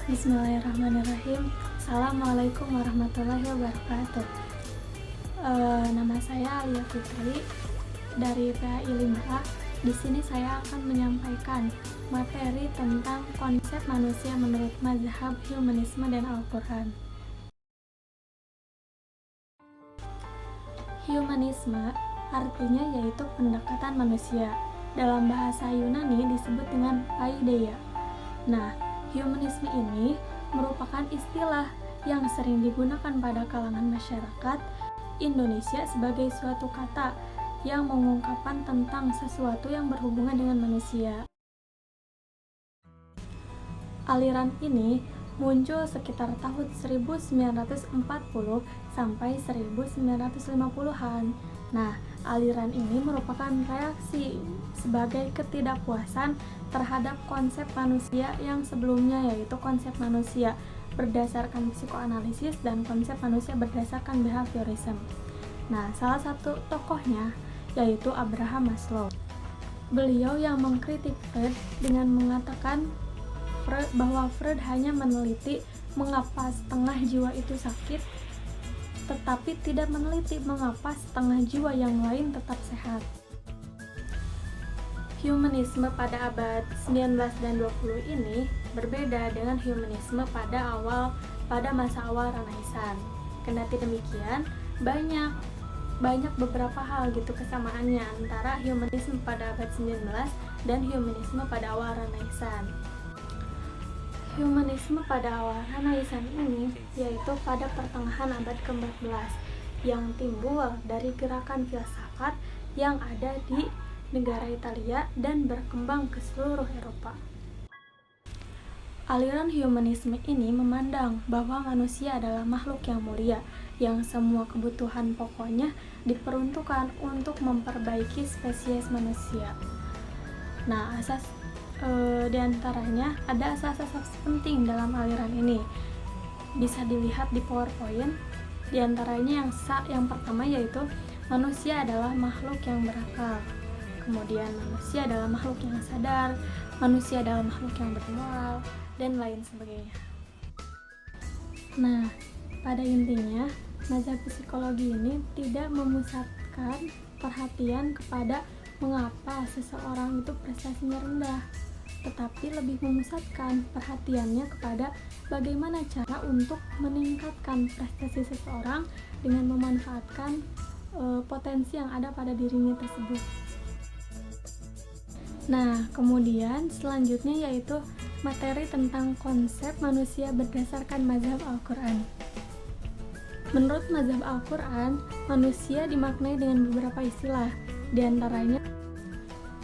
Bismillahirrahmanirrahim. Assalamualaikum warahmatullahi wabarakatuh. Nama saya Alia Fitri dari PAI 5A. Di sini saya akan menyampaikan materi tentang konsep manusia menurut mazhab humanisme dan Al-Quran. Humanisme artinya yaitu pendekatan manusia. Dalam bahasa Yunani disebut dengan paideia. Nah, humanisme ini merupakan istilah yang sering digunakan pada kalangan masyarakat Indonesia sebagai suatu kata yang mengungkapkan tentang sesuatu yang berhubungan dengan manusia. Aliran ini muncul sekitar tahun 1940 sampai 1950-an. Nah, aliran ini merupakan reaksi sebagai ketidakpuasan terhadap konsep manusia yang sebelumnya, yaitu konsep manusia berdasarkan psikoanalisis dan konsep manusia berdasarkan behaviorism. Nah, salah satu tokohnya yaitu Abraham Maslow. Beliau yang mengkritik Freud dengan mengatakan bahwa Freud hanya meneliti mengapa setengah jiwa itu sakit, tetapi tidak meneliti mengapa setengah jiwa yang lain tetap sehat. Humanisme pada abad 19 dan 20 ini berbeda dengan humanisme pada masa awal Renaissance. Kendati demikian, banyak beberapa hal gitu kesamaannya antara humanisme pada abad 19 dan humanisme pada awal Renaissance. Humanisme pada awal Renaissance ini yaitu pada pertengahan abad ke-14 yang timbul dari gerakan filsafat yang ada di negara Italia dan berkembang ke seluruh Eropa. Aliran humanisme ini memandang bahwa manusia adalah makhluk yang mulia, yang semua kebutuhan pokoknya diperuntukkan untuk memperbaiki spesies manusia. Nah, di antaranya ada asas-asas penting dalam aliran ini. Bisa dilihat di PowerPoint. Di antaranya yang pertama yaitu manusia adalah makhluk yang berakal. Kemudian manusia adalah makhluk yang sadar, manusia adalah makhluk yang bermoral, dan lain sebagainya. Nah, pada intinya, mazhab psikologi ini tidak memusatkan perhatian kepada mengapa seseorang itu prestasinya rendah, tetapi lebih memusatkan perhatiannya kepada bagaimana cara untuk meningkatkan prestasi seseorang dengan memanfaatkan potensi yang ada pada dirinya tersebut. Nah, kemudian selanjutnya yaitu materi tentang konsep manusia berdasarkan mazhab Al-Quran. Menurut mazhab Al-Quran, manusia dimaknai dengan beberapa istilah, di antaranya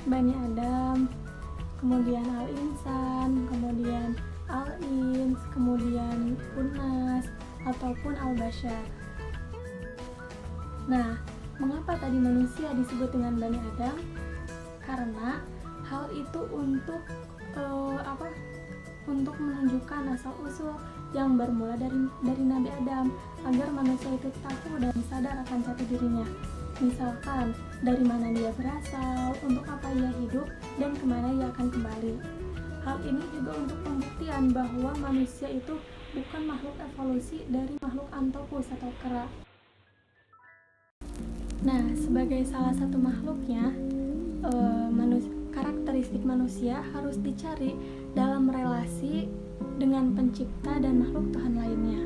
Bani Adam, kemudian Al-Insan, kemudian Al-Ins, kemudian Unas, ataupun Al-Bashar. Nah, mengapa tadi manusia disebut dengan Bani Adam? Karena hal itu untuk menunjukkan asal-usul yang bermula dari Nabi Adam, agar manusia itu tahu dan sadar akan jati dirinya. Misalkan, dari mana dia berasal, untuk apa ia hidup, dan kemana ia akan kembali. Hal ini juga untuk pembuktian bahwa manusia itu bukan makhluk evolusi dari makhluk Anthropus atau kera. Nah, sebagai salah satu makhluknya, karakteristik manusia harus dicari dalam relasi dengan pencipta dan makhluk Tuhan lainnya.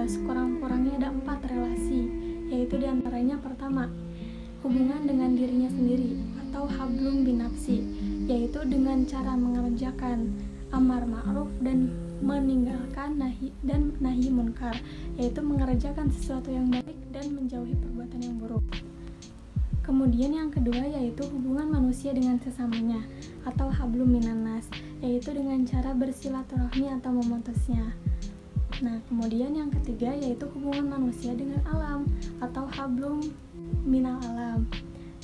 Sekurang-kurangnya ada 4 relasi, yaitu diantaranya pertama, hubungan dengan dirinya sendiri atau hablum binafsi, yaitu dengan cara mengerjakan amar ma'ruf dan meninggalkan nahi munkar, yaitu mengerjakan sesuatu yang baik dan menjauhi perbuatan yang buruk. Kemudian yang kedua yaitu hubungan manusia dengan sesamanya atau hablum minannas, yaitu dengan cara bersilaturahmi atau memutusnya. Nah, kemudian yang ketiga yaitu hubungan manusia dengan alam atau hablum minal alam,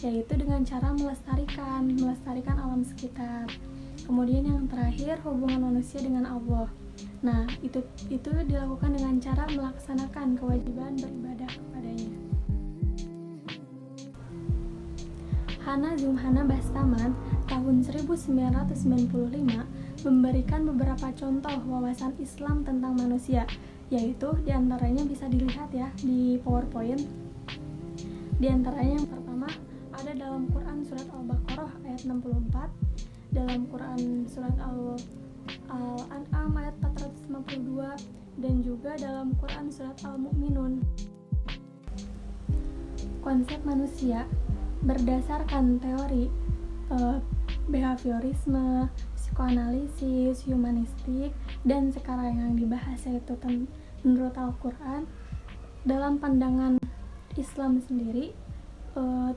yaitu dengan cara melestarikan alam sekitar. Kemudian yang terakhir hubungan manusia dengan Allah. Nah, itu dilakukan dengan cara melaksanakan kewajiban beribadah kepadanya. Hana Zumhana Bastaman tahun 1995 memberikan beberapa contoh wawasan Islam tentang manusia, yaitu diantaranya bisa dilihat ya di PowerPoint. Diantaranya yang pertama ada dalam Quran surat Al-Baqarah ayat 64, dalam Quran surat Al-An'am ayat 452, dan juga dalam Quran surat Al-Mu'minun. Konsep manusia berdasarkan teori behaviorisme, psikoanalisis, humanistik, dan sekarang yang dibahas yaitu menurut Al-Quran. Dalam pandangan Islam sendiri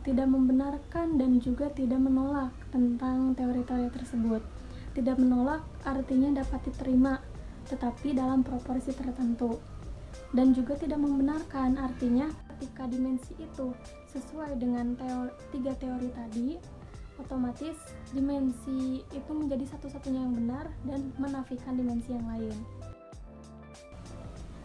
tidak membenarkan dan juga tidak menolak tentang teori-teori tersebut. Tidak menolak artinya dapat diterima, tetapi dalam proporsi tertentu. Dan juga tidak membenarkan artinya ketika dimensi itu sesuai dengan tiga teori tadi, otomatis dimensi itu menjadi satu-satunya yang benar dan menafikan dimensi yang lain.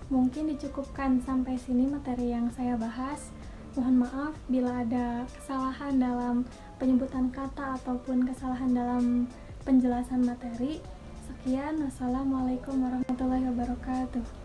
Mungkin dicukupkan sampai sini materi yang saya bahas. Mohon maaf bila ada kesalahan dalam penyebutan kata ataupun kesalahan dalam penjelasan materi. Sekian, wassalamualaikum warahmatullahi wabarakatuh.